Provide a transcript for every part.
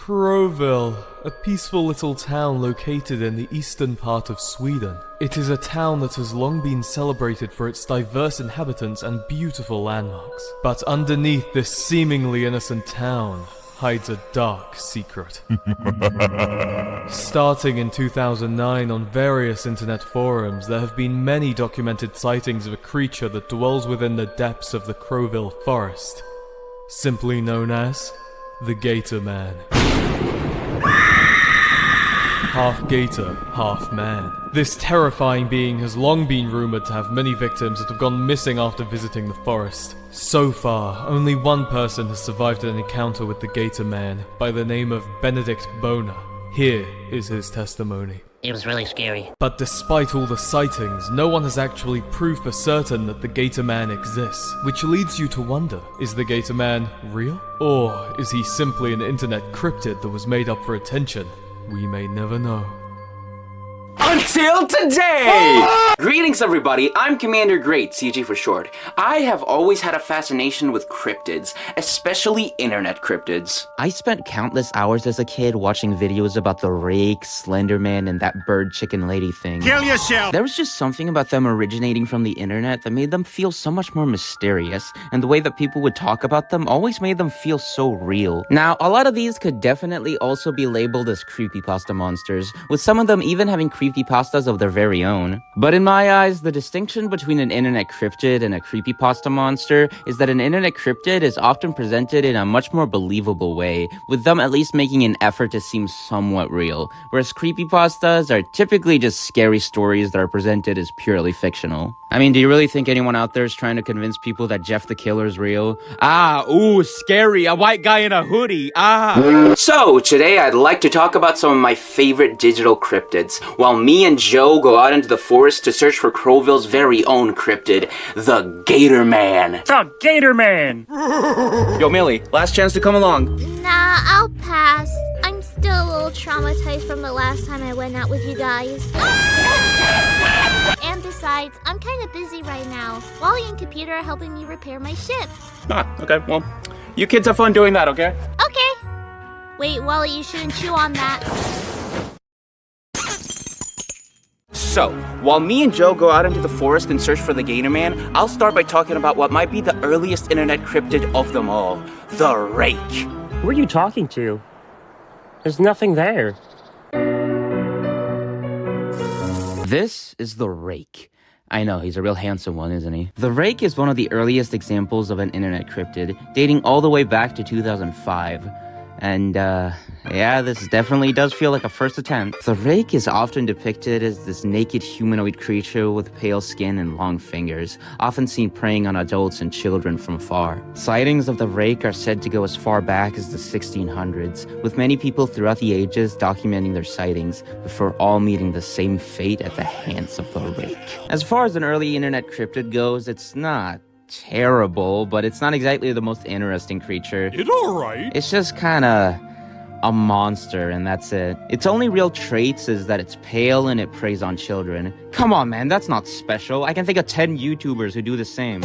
Crowville, a peaceful little town located in the eastern part of Sweden. It is a town that has long been celebrated for its diverse inhabitants and beautiful landmarks. But underneath this seemingly innocent town hides a dark secret. Starting in 2009 on various internet forums, there have been many documented sightings of a creature that dwells within the depths of the Crowville forest, simply known as the Gator Man. Half gator, half man. This terrifying being has long been rumored to have many victims that have gone missing after visiting the forest. So far, only one person has survived an encounter with the Gator Man by the name of Benedict Boner. Here is his testimony. It was really scary. But despite all the sightings, no one has actually proved for certain that the Gator Man exists, which leads you to wonder, is the Gator Man real? Or is he simply an internet cryptid that was made up for attention? We may never know. Until today! Greetings everybody, I'm Commander Great, CG for short. I have always had a fascination with cryptids, especially internet cryptids. I spent countless hours as a kid watching videos about the Rake, Slenderman, and that bird chicken lady thing. Kill yourself! There was just something about them originating from the internet that made them feel so much more mysterious, and the way that people would talk about them always made them feel so real. Now, a lot of these could definitely also be labeled as creepypasta monsters, with some of them even having creepypastas of their very own. But in my eyes, the distinction between an internet cryptid and a creepypasta monster is that an internet cryptid is often presented in a much more believable way, with them at least making an effort to seem somewhat real, whereas creepypastas are typically just scary stories that are presented as purely fictional. I mean, do you really think anyone out there is trying to convince people that Jeff the Killer is real? Ooh, scary, a white guy in a hoodie, So, today I'd like to talk about some of my favorite digital cryptids, while me and Joe go out into the forest to search for Crowville's very own cryptid, the Gator Man. The Gator Man! Yo, Millie, last chance to come along. Nah, I'll pass. I'm still a little traumatized from the last time I went out with you guys. And besides, I'm kind of busy right now. Wally and Computer are helping me repair my ship. Okay, well, you kids have fun doing that, okay? Okay. Wait, Wally, you shouldn't chew on that. So, while me and Joe go out into the forest and search for the Gator Man, I'll start by talking about what might be the earliest internet cryptid of them all, the Rake. Who are you talking to? There's nothing there. This is the Rake. I know, he's a real handsome one, isn't he? The Rake is one of the earliest examples of an internet cryptid, dating all the way back to 2005. And, yeah, this definitely does feel like a first attempt. The Rake is often depicted as this naked humanoid creature with pale skin and long fingers, often seen preying on adults and children from afar. Sightings of the Rake are said to go as far back as the 1600s, with many people throughout the ages documenting their sightings, before all meeting the same fate at the hands of the Rake. As far as an early internet cryptid goes, it's not terrible, but it's not exactly the most interesting creature. It's alright. It's just kinda a monster, and that's it. Its only real traits is that it's pale and it preys on children. Come on, man, that's not special. I can think of 10 YouTubers who do the same.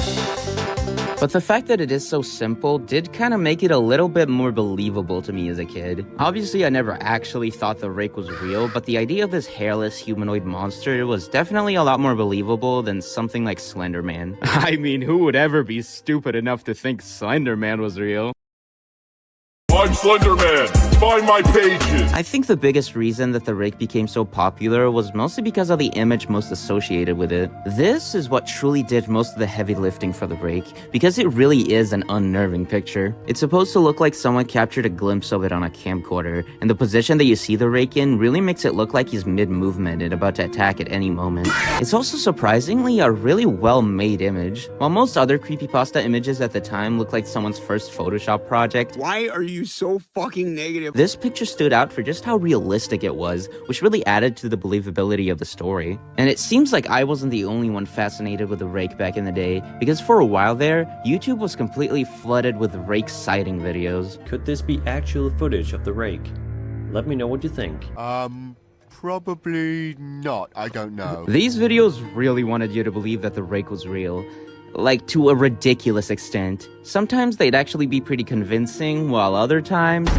But the fact that it is so simple did kind of make it a little bit more believable to me as a kid. Obviously, I never actually thought the Rake was real, but the idea of this hairless humanoid monster was definitely a lot more believable than something like Slenderman. I mean, who would ever be stupid enough to think Slenderman was real? I'm Slenderman! Find my pages! I think the biggest reason that the Rake became so popular was mostly because of the image most associated with it. This is what truly did most of the heavy lifting for the Rake, because it really is an unnerving picture. It's supposed to look like someone captured a glimpse of it on a camcorder, and the position that you see the Rake in really makes it look like he's mid-movement and about to attack at any moment. It's also surprisingly a really well-made image. While most other creepypasta images at the time looked like someone's first Photoshop project, why are you so fucking negative? This picture stood out for just how realistic it was, which really added to the believability of the story. And it seems like I wasn't the only one fascinated with the Rake back in the day, because for a while there, YouTube was completely flooded with Rake sighting videos. Could this be actual footage of the Rake? Let me know what you think. Probably not. I don't know. These videos really wanted you to believe that the Rake was real. Like, to a ridiculous extent. Sometimes they'd actually be pretty convincing, while other times...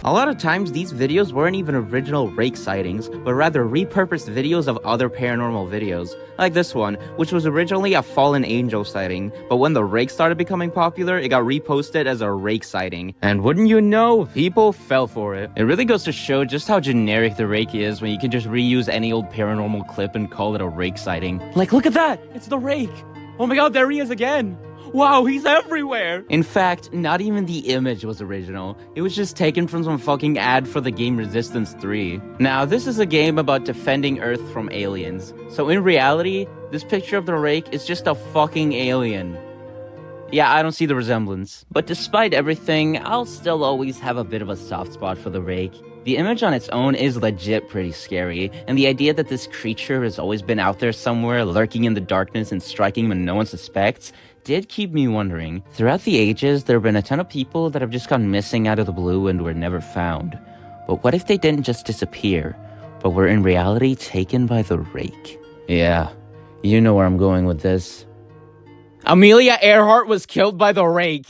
A lot of times, these videos weren't even original Rake sightings, but rather repurposed videos of other paranormal videos. Like this one, which was originally a fallen angel sighting, but when the Rake started becoming popular, it got reposted as a Rake sighting. And wouldn't you know, people fell for it. It really goes to show just how generic the Rake is when you can just reuse any old paranormal clip and call it a Rake sighting. Like, look at that! It's the Rake! Oh my god, there he is again! Wow, he's everywhere! In fact, not even the image was original. It was just taken from some fucking ad for the game Resistance 3. Now, this is a game about defending Earth from aliens. So in reality, this picture of the Rake is just a fucking alien. Yeah, I don't see the resemblance. But despite everything, I'll still always have a bit of a soft spot for the Rake. The image on its own is legit pretty scary, and the idea that this creature has always been out there somewhere, lurking in the darkness and striking when no one suspects, did keep me wondering. Throughout the ages, there have been a ton of people that have just gone missing out of the blue and were never found. But what if they didn't just disappear, but were in reality taken by the Rake? Yeah, you know where I'm going with this. Amelia Earhart was killed by the Rake.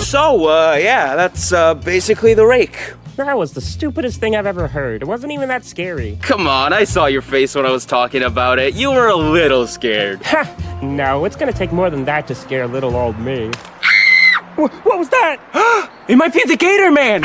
So, yeah, that's basically the Rake. That was the stupidest thing I've ever heard. It wasn't even that scary. Come on, I saw your face when I was talking about it. You were a little scared. Ha! No, it's gonna take more than that to scare little old me. What was that? It might be the Gator Man!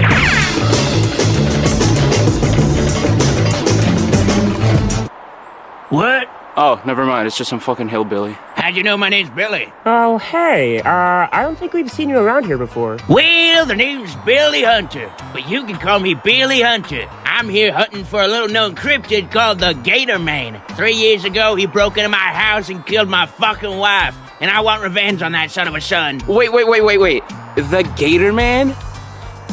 What? Oh, never mind. It's just some fucking hillbilly. How'd you know my name's Billy? Oh, hey, I don't think we've seen you around here before. Well, the name's Billy Hunter, but you can call me Billy Hunter. I'm here hunting for a little-known cryptid called the Gator Man. 3 years ago, he broke into my house and killed my fucking wife, and I want revenge on that son of a son. Wait. The Gator Man?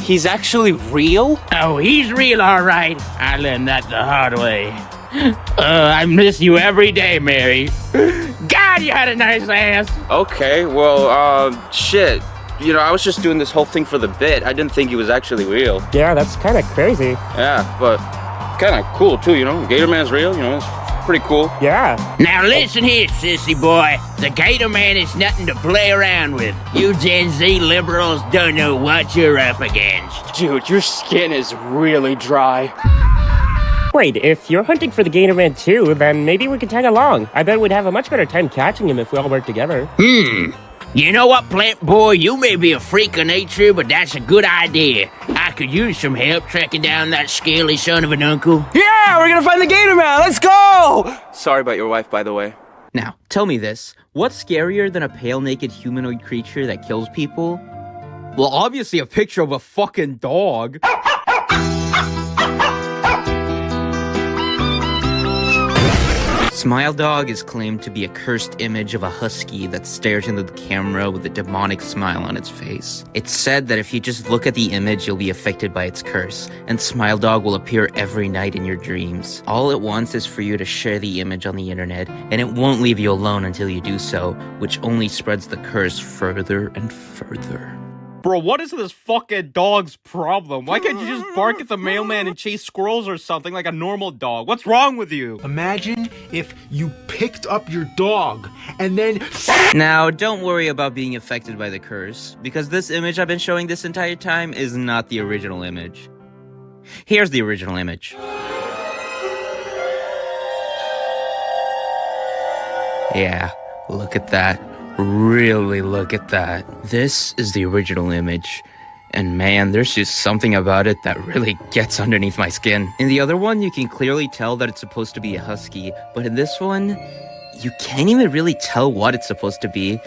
He's actually real? Oh, he's real, all right. I learned that the hard way. I miss you every day, Mary. God, you had a nice ass. Okay, well, shit. You know, I was just doing this whole thing for the bit. I didn't think he was actually real. Yeah, that's kind of crazy. Yeah, but kind of cool, too, you know? Gator Man's real, you know? It's pretty cool. Yeah. Now listen here, sissy boy. The Gator Man is nothing to play around with. You Gen Z liberals don't know what you're up against. Dude, your skin is really dry. Wait, if you're hunting for the Gator Man too, then maybe we could tag along. I bet we'd have a much better time catching him if we all work together. You know what, Plant Boy? You may be a freak of nature, but that's a good idea. I could use some help tracking down that scaly son of an uncle. Yeah, we're gonna find the Gator Man! Let's go! Sorry about your wife, by the way. Now, tell me this. What's scarier than a pale naked humanoid creature that kills people? Well, obviously a picture of a fucking dog. Smile Dog is claimed to be a cursed image of a husky that stares into the camera with a demonic smile on its face. It's said that if you just look at the image, you'll be affected by its curse, and Smile Dog will appear every night in your dreams. All it wants is for you to share the image on the internet, and it won't leave you alone until you do so, which only spreads the curse further and further. Bro, what is this fucking dog's problem? Why can't you just bark at the mailman and chase squirrels or something like a normal dog? What's wrong with you? Imagine if you picked up your dog and then... Now, don't worry about being affected by the curse, because this image I've been showing this entire time is not the original image. Here's the original image. Yeah, look at that. Really look at that. This is the original image. And man, there's just something about it that really gets underneath my skin. In the other one, you can clearly tell that it's supposed to be a husky. But in this one, you can't even really tell what it's supposed to be.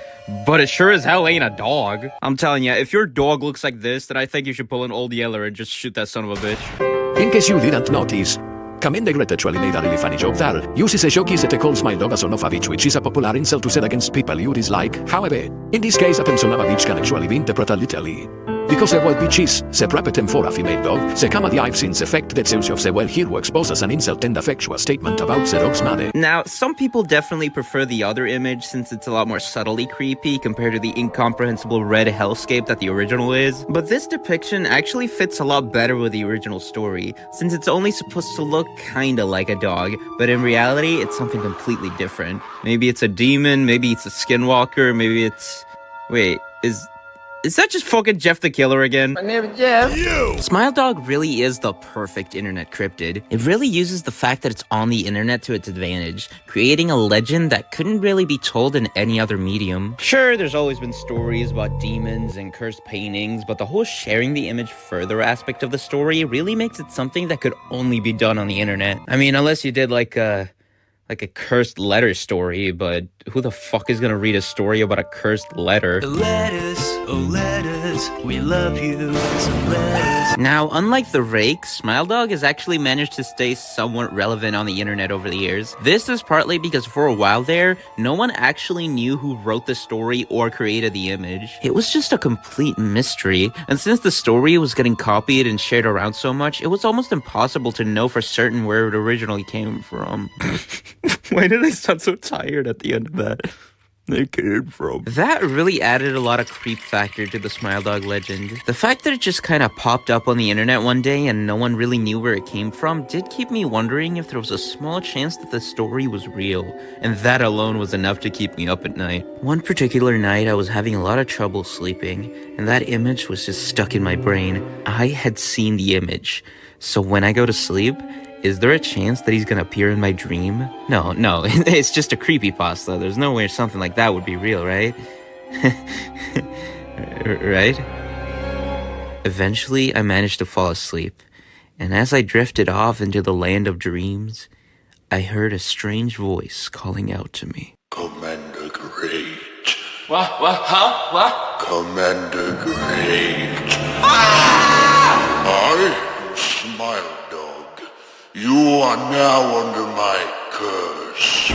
But it sure as hell ain't a dog. I'm telling you, if your dog looks like this, then I think you should pull an Old Yeller and just shoot that son of a bitch. In case you didn't notice, Commander Gret actually made a really funny joke there. Uses a joke that calls Smile Dog a son of a bitch, which is a popular insult to say against people you dislike. However, in this case, a son of a bitch can actually be interpreted literally. Because the word bitch is, the proper for a female dog, the comedy I've seen the fact that use of the word here exposes an insult and affectuous statement about the dog's mother. Now, some people definitely prefer the other image since it's a lot more subtly creepy compared to the incomprehensible red hellscape that the original is. But this depiction actually fits a lot better with the original story, since it's only supposed to look kinda like a dog, but in reality, it's something completely different. Maybe it's a demon, maybe it's a skinwalker, maybe it's... Wait, Is that just fucking Jeff the Killer again? My name is Jeff. Smile Dog really is the perfect internet cryptid. It really uses the fact that it's on the internet to its advantage, creating a legend that couldn't really be told in any other medium. Sure, there's always been stories about demons and cursed paintings, but the whole sharing the image further aspect of the story really makes it something that could only be done on the internet. I mean, unless you did like a cursed letter story, but who the fuck is gonna read a story about a cursed letter? Letters, oh letters, we love you, some letters. Now, unlike the Rake, Smile Dog has actually managed to stay somewhat relevant on the internet over the years. This is partly because for a while there, no one actually knew who wrote the story or created the image. It was just a complete mystery, and since the story was getting copied and shared around so much, it was almost impossible to know for certain where it originally came from. Why did I sound so tired at the end of that? They came from. That really added a lot of creep factor to the Smile Dog legend. The fact that it just kind of popped up on the internet one day and no one really knew where it came from did keep me wondering if there was a small chance that the story was real, and that alone was enough to keep me up at night. One particular night I was having a lot of trouble sleeping, and that image was just stuck in my brain. I had seen the image, so when I go to sleep, is there a chance that he's gonna appear in my dream? No, it's just a creepypasta. There's no way something like that would be real, right? Right? Eventually, I managed to fall asleep, and as I drifted off into the land of dreams, I heard a strange voice calling out to me. Commander Great. What? Huh? Commander Great. Ah! I am Smile Dog. You are now under my curse.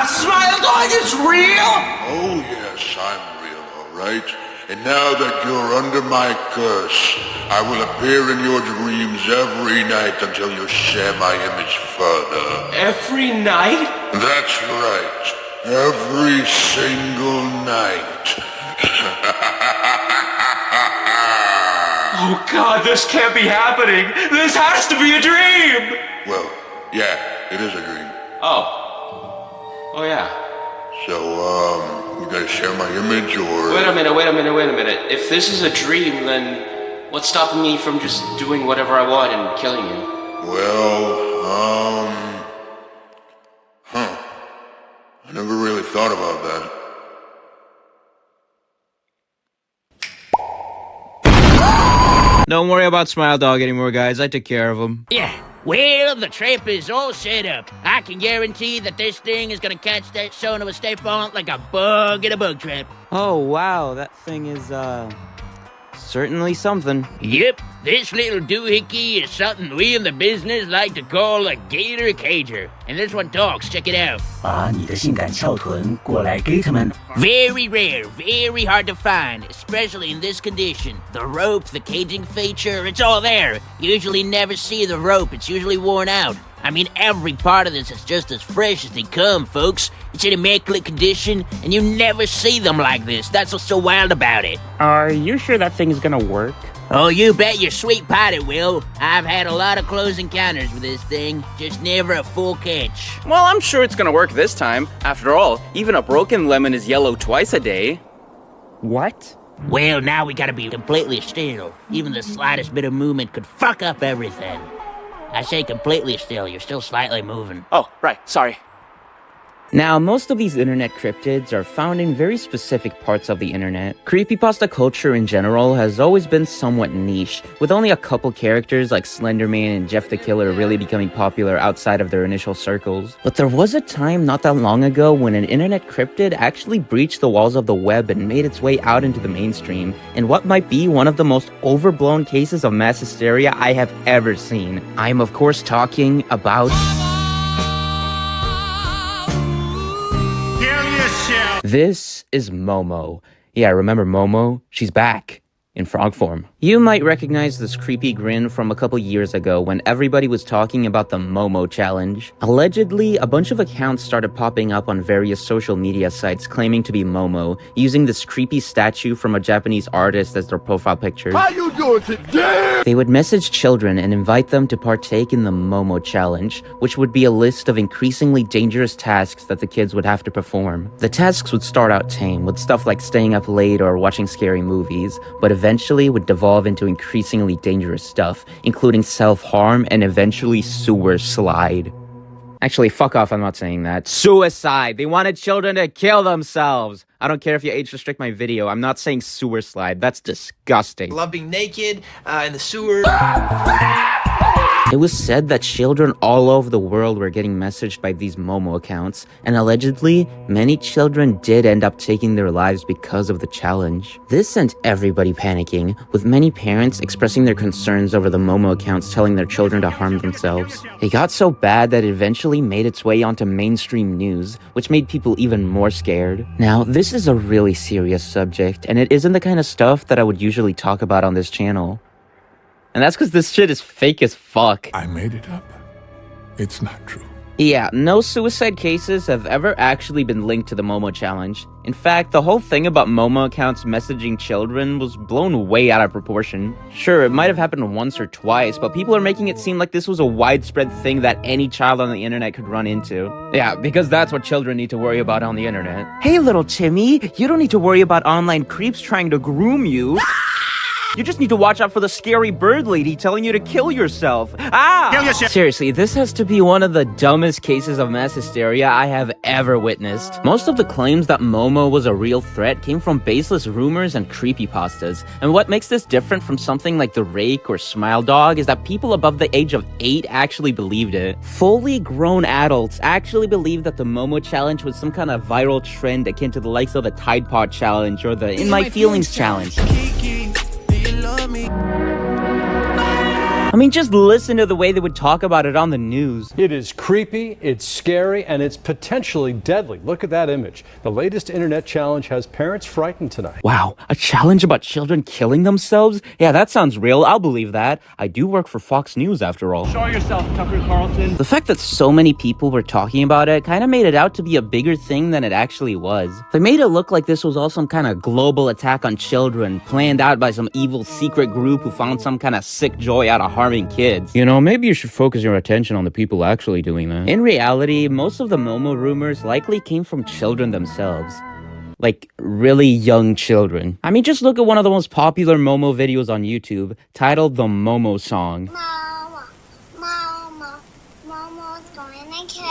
Smile Dog is real? Oh yes, I'm real, alright? And now that you're under my curse, I will appear in your dreams every night until you share my image further. Every night? That's right. Every single night. Oh God, this can't be happening. This has to be a dream. Well, yeah, it is a dream. Oh yeah. So, you guys share my image or... Wait a minute. If this is a dream, then what's stopping me from just doing whatever I want and killing you? Well, I never really thought about that. Don't worry about Smile Dog anymore, guys. I took care of him. Yeah, well, the trap is all set up. I can guarantee that this thing is gonna catch that son of a Stefan like a bug in a bug trap. Oh, wow. That thing is, certainly something. Yep, this little doohickey is something we in the business like to call a gator cager. And this one talks, check it out. 把你的性感翘臀过来 Gatorman. Very rare, very hard to find, especially in this condition. The rope, the caging feature, it's all there. You usually never see the rope, it's usually worn out. I mean, every part of this is just as fresh as they come, folks. It's in immaculate condition, and you never see them like this. That's what's so wild about it. Are you sure that thing is gonna work? Oh, you bet your sweet pot it will. I've had a lot of close encounters with this thing, just never a full catch. Well, I'm sure it's gonna work this time. After all, even a broken lemon is yellow twice a day. What? Well, now we gotta be completely still. Even the slightest bit of movement could fuck up everything. I say completely still, you're still slightly moving. Oh, right, sorry. Now, most of these internet cryptids are found in very specific parts of the internet. Creepypasta culture in general has always been somewhat niche, with only a couple characters like Slenderman and Jeff the Killer really becoming popular outside of their initial circles. But there was a time not that long ago when an internet cryptid actually breached the walls of the web and made its way out into the mainstream, in what might be one of the most overblown cases of mass hysteria I have ever seen. I am of course talking about... This is Momo. Yeah, remember Momo? She's back. in frog form. You might recognize this creepy grin from a couple years ago when everybody was talking about the Momo challenge. Allegedly, a bunch of accounts started popping up on various social media sites claiming to be Momo, using this creepy statue from a Japanese artist as their profile picture. How you doing today? They would message children and invite them to partake in the Momo challenge, which would be a list of increasingly dangerous tasks that the kids would have to perform. The tasks would start out tame, with stuff like staying up late or watching scary movies, but eventually would devolve into increasingly dangerous stuff, including self-harm and eventually sewer slide. Actually, fuck off, I'm not saying that. Suicide! They wanted children to kill themselves! I don't care if you age restrict my video, I'm not saying sewer slide, that's disgusting. Love being naked, in the sewer. It was said that children all over the world were getting messaged by these Momo accounts, and allegedly, many children did end up taking their lives because of the challenge. This sent everybody panicking, with many parents expressing their concerns over the Momo accounts telling their children to harm themselves. It got so bad that it eventually made its way onto mainstream news, which made people even more scared. Now, this is a really serious subject, and it isn't the kind of stuff that I would usually talk about on this channel. And that's because this shit is fake as fuck. I made it up. It's not true. Yeah, no suicide cases have ever actually been linked to the Momo challenge. In fact, the whole thing about Momo accounts messaging children was blown way out of proportion. Sure, it might have happened once or twice, but people are making it seem like this was a widespread thing that any child on the internet could run into. Yeah, because that's what children need to worry about on the internet. Hey little Timmy, you don't need to worry about online creeps trying to groom you. You just need to watch out for the scary bird lady telling you to kill yourself. Ah! Seriously, this has to be one of the dumbest cases of mass hysteria I have ever witnessed. Most of the claims that Momo was a real threat came from baseless rumors and creepypastas. And what makes this different from something like the Rake or Smile Dog is that people above the age of 8 actually believed it. Fully grown adults actually believed that the Momo challenge was some kind of viral trend akin to the likes of the Tide Pod challenge or the In My Feelings challenge. I mean, just listen to the way they would talk about it on the news. It is creepy, it's scary, and it's potentially deadly. Look at that image. The latest internet challenge has parents frightened tonight. Wow, a challenge about children killing themselves? Yeah, that sounds real. I'll believe that. I do work for Fox News after all. Show yourself, Tucker Carlson. The fact that so many people were talking about it kind of made it out to be a bigger thing than it actually was. They made it look like this was all some kind of global attack on children, planned out by some evil secret group who found some kind of sick joy out of harming kids. You know, maybe you should focus your attention on the people actually doing that. In reality, most of the Momo rumors likely came from children themselves. Like, really young children. I mean, just look at one of the most popular Momo videos on YouTube, titled The Momo Song. Momo's gonna kill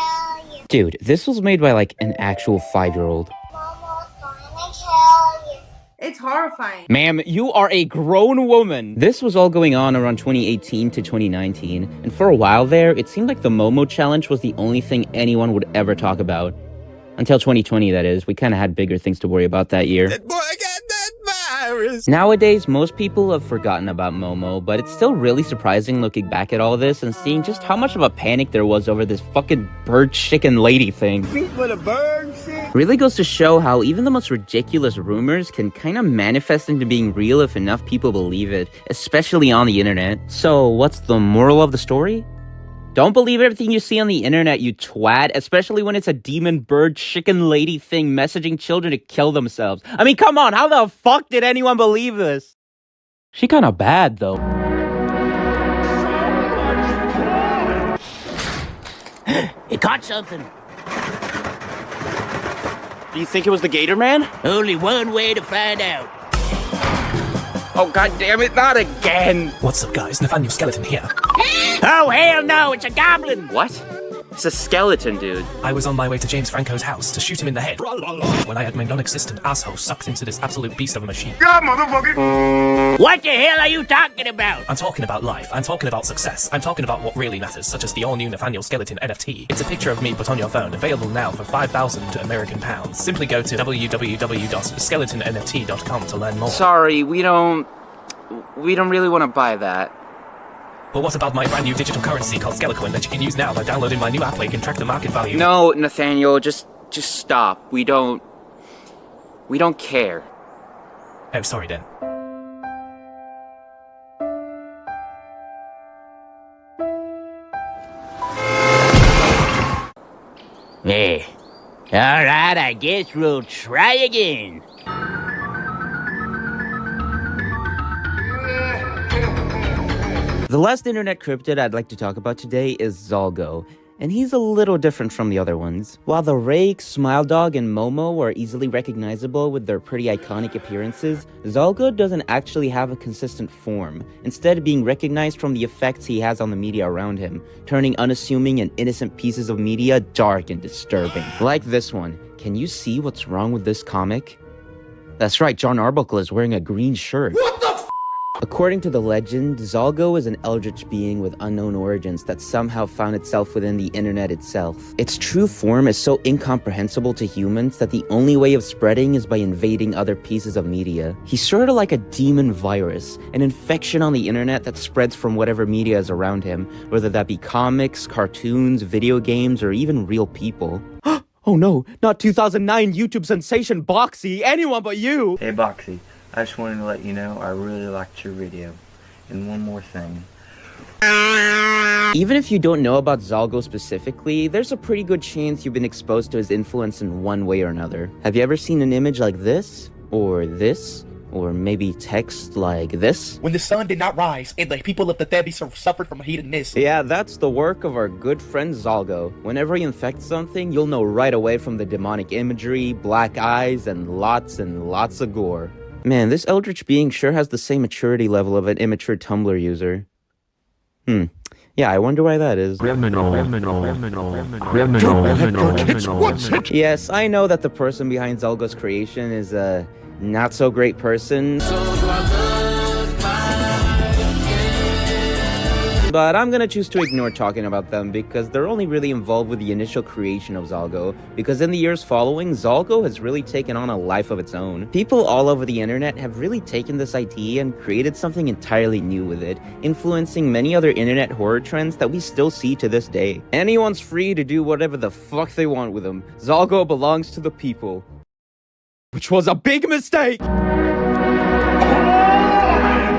you. Dude, this was made by like an actual 5-year-old. Momo's gonna kill you. It's horrifying. Ma'am, you are a grown woman. This was all going on around 2018 to 2019, and for a while there, it seemed like the Momo challenge was the only thing anyone would ever talk about. Until 2020, that is. We kind of had bigger things to worry about that year. That boy got that virus. Nowadays, most people have forgotten about Momo, but it's still really surprising looking back at all this and seeing just how much of a panic there was over this fucking bird chicken lady thing. With a bird shit. Really goes to show how even the most ridiculous rumors can kind of manifest into being real if enough people believe it, especially on the internet. So, what's the moral of the story? Don't believe everything you see on the internet, you twat, especially when it's a demon bird chicken lady thing messaging children to kill themselves. I mean, come on, how the fuck did anyone believe this? She kinda bad, though. He caught something. Do you think it was the Gator Man? Only one way to find out. Oh, god damn it, not again! What's up, guys? Nathaniel Skellington here. Oh, hell no, it's a goblin! What? It's a skeleton, dude. I was on my way to James Franco's house to shoot him in the head when I had my non-existent asshole sucked into this absolute beast of a machine. Yeah, motherfucker! What the hell are you talking about? I'm talking about life. I'm talking about success. I'm talking about what really matters, such as the all-new Nathaniel Skellington NFT. It's a picture of me put on your phone, available now for 5,000 American pounds. Simply go to www.skeletonNFT.com to learn more. Sorry, we don't really want to buy that. But what about my brand new digital currency called Skelecoin that you can use now by downloading my new app where you can track the market value? No, Nathaniel, just stop. We don't care. Oh, sorry then. Yeah. Alright, I guess we'll try again. The last internet cryptid I'd like to talk about today is Zalgo, and he's a little different from the other ones. While the Rake, Smile Dog, and Momo are easily recognizable with their pretty iconic appearances, Zalgo doesn't actually have a consistent form, instead being recognized from the effects he has on the media around him, turning unassuming and innocent pieces of media dark and disturbing. Like this one. Can you see what's wrong with this comic? That's right, John Arbuckle is wearing a green shirt. What the f? According to the legend, Zalgo is an eldritch being with unknown origins that somehow found itself within the internet itself. Its true form is so incomprehensible to humans that the only way of spreading is by invading other pieces of media. He's sort of like a demon virus, an infection on the internet that spreads from whatever media is around him, whether that be comics, cartoons, video games, or even real people. Oh no, not 2009 YouTube sensation Boxy, anyone but you! Hey Boxy, I just wanted to let you know I really liked your video. And one more thing. Even if you don't know about Zalgo specifically, there's a pretty good chance you've been exposed to his influence in one way or another. Have you ever seen an image like this? Or this? Or maybe text like this? When the sun did not rise, and the people of the Thebi suffered from heat and mist. Yeah, that's the work of our good friend Zalgo. Whenever he infects something, you'll know right away from the demonic imagery, black eyes, and lots of gore. Man, this eldritch being sure has the same maturity level of an immature Tumblr user. Yeah, I wonder why that is. Criminal. Yes, I know that the person behind Zalgo's creation is a not so great person. But I'm gonna choose to ignore talking about them because they're only really involved with the initial creation of Zalgo, because in the years following, Zalgo has really taken on a life of its own. People all over the internet have really taken this idea and created something entirely new with it, influencing many other internet horror trends that we still see to this day. Anyone's free to do whatever the fuck they want with them. Zalgo belongs to the people. Which was a big mistake!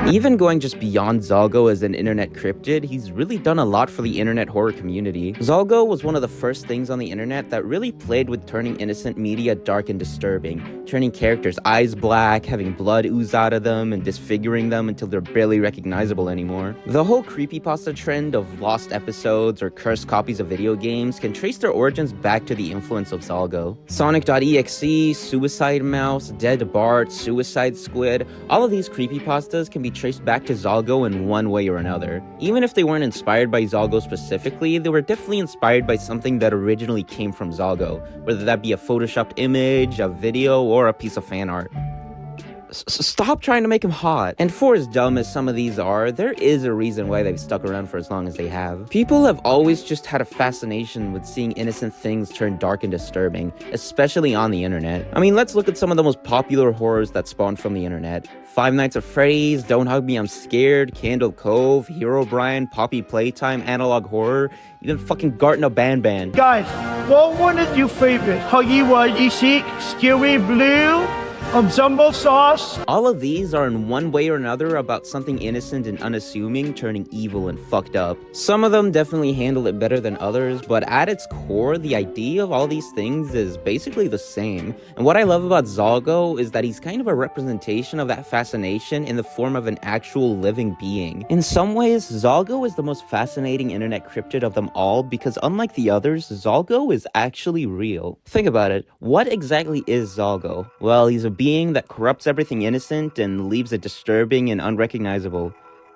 Even going just beyond Zalgo as an internet cryptid, he's really done a lot for the internet horror community. Zalgo was one of the first things on the internet that really played with turning innocent media dark and disturbing, turning characters' eyes black, having blood ooze out of them, and disfiguring them until they're barely recognizable anymore. The whole creepypasta trend of lost episodes or cursed copies of video games can trace their origins back to the influence of Zalgo. Sonic.exe, Suicide Mouse, Dead Bart, Suicide Squid, all of these creepypastas can be traced back to Zalgo in one way or another. Even if they weren't inspired by Zalgo specifically, they were definitely inspired by something that originally came from Zalgo, whether that be a photoshopped image, a video, or a piece of fan art. Stop trying to make him hot. And for as dumb as some of these are, there is a reason why they've stuck around for as long as they have. People have always just had a fascination with seeing innocent things turn dark and disturbing, especially on the internet. I mean, let's look at some of the most popular horrors that spawned from the internet. Five Nights at Freddy's, Don't Hug Me, I'm Scared, Candle Cove, Hero Brian, Poppy Playtime, Analog Horror, even fucking Garten of Ban. Guys, what one is your favorite? Huggy Wuggy Chic, Scary Blue? Jumbo sauce? All of these are in one way or another about something innocent and unassuming turning evil and fucked up. Some of them definitely handle it better than others, but at its core, the idea of all these things is basically the same. And what I love about Zalgo is that he's kind of a representation of that fascination in the form of an actual living being. In some ways, Zalgo is the most fascinating internet cryptid of them all because unlike the others, Zalgo is actually real. Think about it. What exactly is Zalgo? Well, he's a being that corrupts everything innocent and leaves it disturbing and unrecognizable.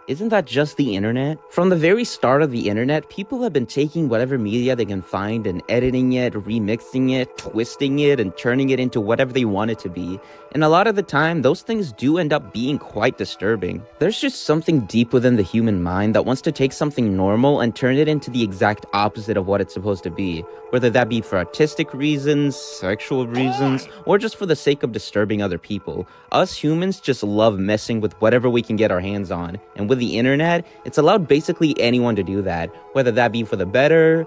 Isn't that just the internet? From the very start of the internet, people have been taking whatever media they can find and editing it, remixing it, twisting it, and turning it into whatever they want it to be. And a lot of the time, those things do end up being quite disturbing. There's just something deep within the human mind that wants to take something normal and turn it into the exact opposite of what it's supposed to be, whether that be for artistic reasons, sexual reasons, or just for the sake of disturbing other people. Us humans just love messing with whatever we can get our hands on, and with the internet, it's allowed basically anyone to do that, whether that be for the better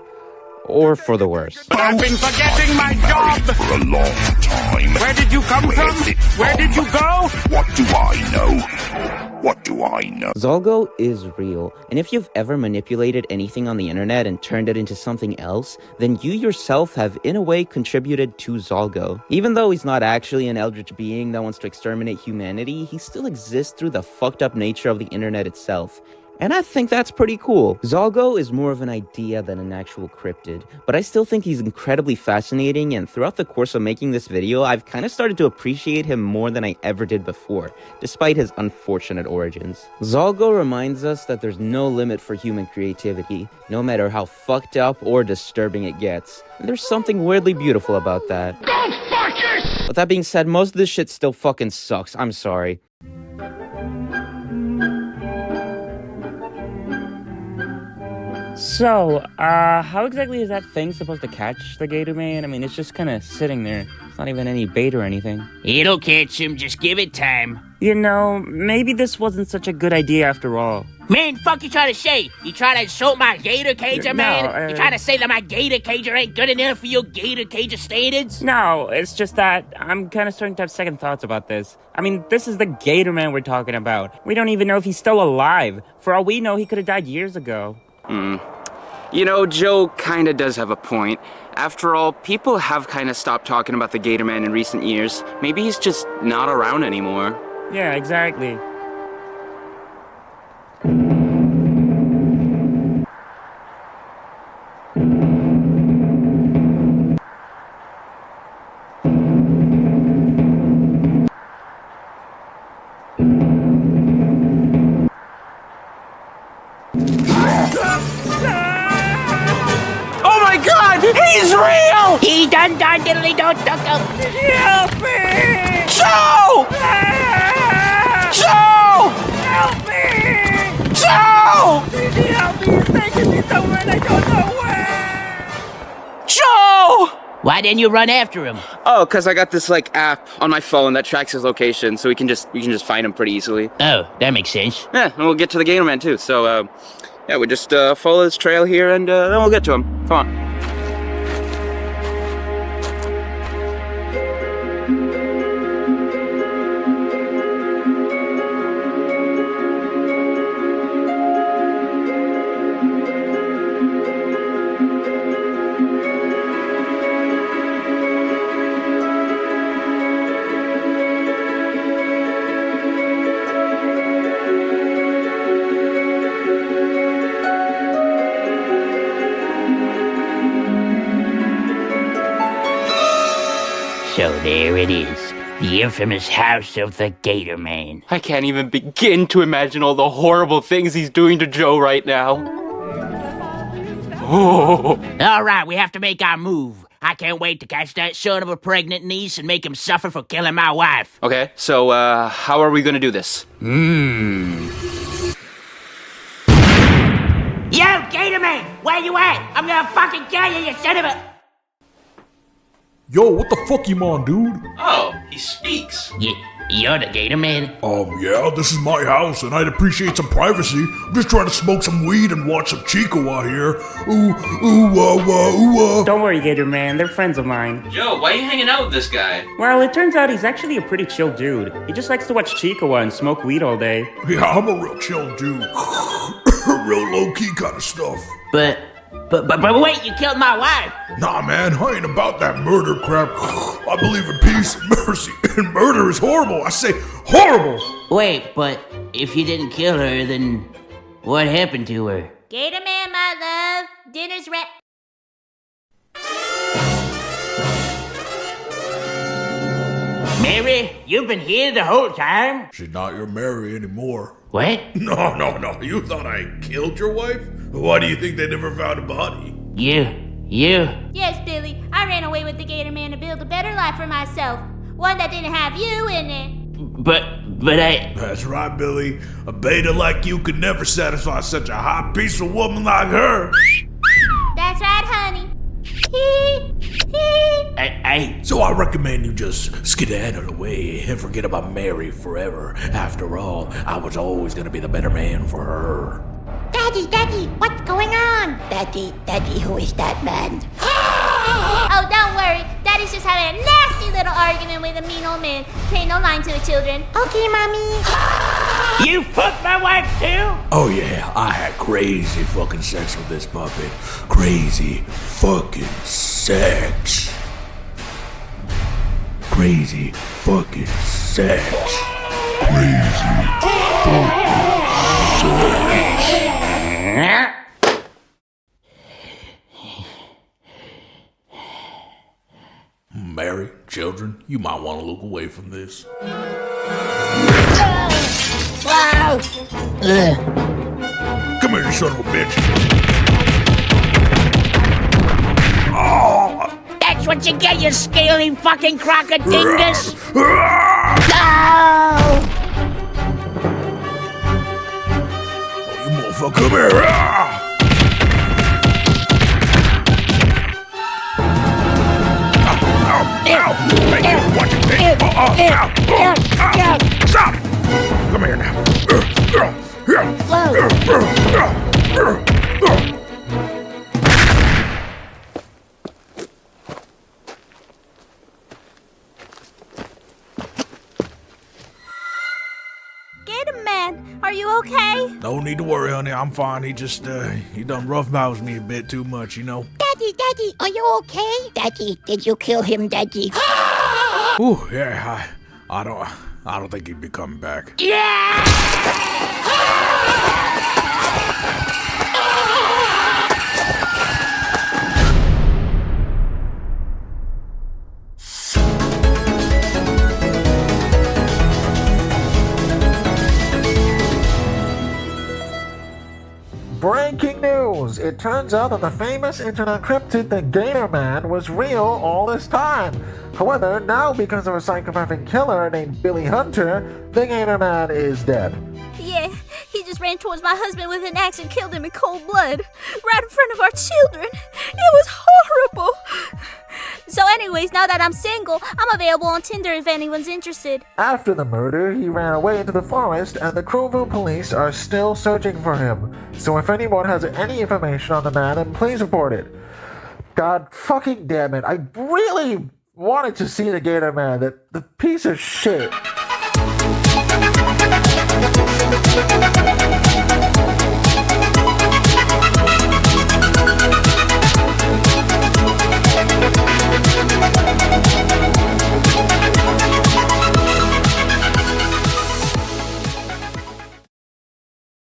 or for the worse. I've been forgetting my job for a long time. Where did you come from? Where did you go? What do I know? What do I know? Zalgo is real, and if you've ever manipulated anything on the internet and turned it into something else, then you yourself have in a way contributed to Zalgo. Even though he's not actually an eldritch being that wants to exterminate humanity, he still exists through the fucked up nature of the internet itself. And I think that's pretty cool. Zalgo is more of an idea than an actual cryptid, but I still think he's incredibly fascinating, and throughout the course of making this video, I've kind of started to appreciate him more than I ever did before, despite his unfortunate origins. Zalgo reminds us that there's no limit for human creativity, no matter how fucked up or disturbing it gets. And there's something weirdly beautiful about that. Go fuck yourself! With that being said, most of this shit still fucking sucks. I'm sorry. So, how exactly is that thing supposed to catch the Gator Man? I mean, it's just kind of sitting there. It's not even any bait or anything. It'll catch him, just give it time. You know, maybe this wasn't such a good idea after all. Man, fuck you trying to say? You trying to insult my gator cager, man? You trying to say that my gator cager ain't good enough for your gator cager standards? No, it's just that I'm kind of starting to have second thoughts about this. I mean, this is the Gator Man we're talking about. We don't even know if he's still alive. For all we know, he could have died years ago. You know, Joe kinda does have a point. After all, people have kinda stopped talking about the Gator Man in recent years. Maybe he's just not around anymore. Yeah, exactly. He's real! He done diddly don't duck up. Help me! Joe! Joe! Help me! Joe! Please help me! He's taking me somewhere and I don't know where! Joe! Why didn't you run after him? Oh, cause I got this like app on my phone that tracks his location, so we can just find him pretty easily. Oh, that makes sense. Yeah, and we'll get to the Gator Man too. So yeah, we just follow this trail here, and then we'll get to him. Come on. So there it is, the infamous house of the Gator Man. I can't even begin to imagine all the horrible things he's doing to Joe right now. Oh. All right, we have to make our move. I can't wait to catch that son of a pregnant niece and make him suffer for killing my wife. Okay, so how are we gonna do this? Yo, Gator Man, where you at? I'm gonna fucking kill you, you son of a... Yo, what the fuck you on, dude? Oh, he speaks. You're the Gator Man? Yeah, this is my house, and I'd appreciate some privacy. I'm just trying to smoke some weed and watch some Chico out here. Ooh. Don't worry, Gator Man, they're friends of mine. Joe, why are you hanging out with this guy? Well, it turns out he's actually a pretty chill dude. He just likes to watch Chico and smoke weed all day. Yeah, I'm a real chill dude. Real low-key kind of stuff. But wait, you killed my wife! Nah, man, I ain't about that murder crap. I believe in peace and mercy, and murder is horrible. I say horrible! Wait, but if you didn't kill her, then what happened to her? Gator Man, my love, dinner's ready. Mary, you've been here the whole time? She's not your Mary anymore. What? No. You thought I killed your wife? Why do you think they never found a body? You. Yes, Billy, I ran away with the Gator Man to build a better life for myself. One that didn't have you in it. But I... That's right, Billy. A beta like you could never satisfy such a hot piece of woman like her. That's right, honey. So I recommend you just skedaddle away and forget about Mary forever. After all, I was always gonna be the better man for her. Daddy, what's going on? Daddy, who is that man? Oh, don't worry. Daddy's just having a nasty little argument with a mean old man. Pay no mind to the children. Okay, Mommy. You fucked my wife too? Oh yeah, I had crazy fucking sex with this puppet. Crazy fucking sex. Crazy fucking sex. Crazy fucking sex. Mary, children, you might want to look away from this. Come here, you son of a bitch. Oh. That's what you get, you scaly fucking crocodingus! You motherfucker, come here! Ow! Hey, watch it, hey! Ow! Stop! Come here now. Gatorman, are you okay? No need to worry, honey. I'm fine. He just, he done roughmouthed me a bit too much, you know? Daddy, are you okay? Daddy, did you kill him, Daddy? Ooh, yeah, I don't think he'd be coming back. Breaking news! It turns out that the famous internet cryptid, the Gator Man, was real all this time. However, now because of a psychopathic killer named Billy Hunter, the Gator Man is dead. Yeah, he just ran towards my husband with an axe and killed him in cold blood, right in front of our children. It was horrible. So anyways, now that I'm single, I'm available on Tinder if anyone's interested. After the murder, he ran away into the forest, and the Crowville police are still searching for him. So if anyone has any information on the man, then please report it. God fucking damn it, I really wanted to see the Gator Man, the piece of shit.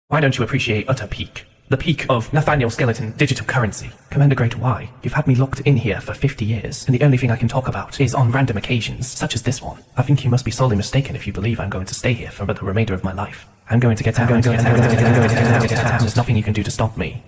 Why don't you appreciate utter peak? The peak of Nathaniel Skellington digital currency. Commander Great, why? You've had me locked in here for 50 years, and the only thing I can talk about is on random occasions, such as this one. I think you must be sorely mistaken if you believe I'm going to stay here for the remainder of my life. I'm going to get out. There's nothing you can do to stop me.